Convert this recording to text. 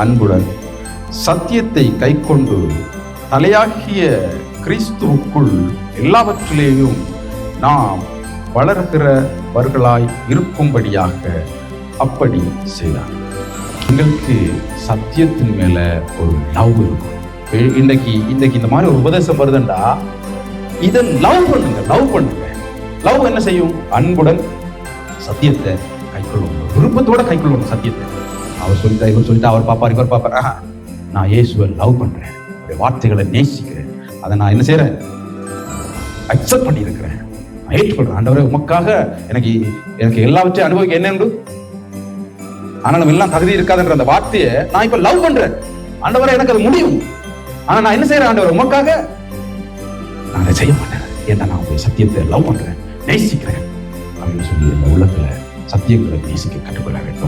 அன்புடன் சத்தியத்தை கைக்கொண்டு தலையாகிய கிறிஸ்துவுக்குள் எல்லாவற்றிலேயும் நாம் வளர்கிறவர்களாய் இருக்கும்படியாக அப்படி செய்தார். எங்களுக்கு சத்தியத்தின் மேல ஒரு லவ் இருக்கும். இன்னைக்கு இந்த மாதிரி ஒரு உபதேசம் வருதுண்டா, இதை லவ் பண்ணுங்க. லவ் என்ன செய்யும்? அன்புடன் சத்தியத்தை கைக்கொள்ளும், விருப்பத்தோட கைக்கொள்ளும் சத்தியத்தை. அவர் சொல்லிட்டா, இவர் சொல்லிட்டா, அவர் பாப்பார், இவர் பாப்பார். நான் இயேசுவை லவ் பண்றேன், வார்த்தைகளை நேசிக்கிறேன், அதை நான் என்ன செய்யறேன்? அக்செப்ட் பண்ணி இருக்கிறேன், ஏற்றுக்கொள்றேன். ஆண்டவரே, உமக்காக எனக்கு எல்லாவற்றையும் அனுபவிக்க என்ன உண்டு, ஆனாலும் எல்லாம் தகுதி இருக்காதுன்ற அந்த வார்த்தையை நான் இப்ப லவ் பண்றேன். ஆண்டவரே, எனக்கு அது முடியும், ஆனா நான் என்ன செய்யறேன்? ஆண்டவர், உமக்காக நான் அதை செய்ய மாட்டேன். ஏன்னா நான் உங்களுடைய சத்தியத்தை லவ் பண்றேன், நேசிக்கிறேன் அப்படின்னு சொல்லி அந்த உள்ளத்துல சத்தியங்களை நேசிக்க கற்றுக்கொள்ள வேண்டும்.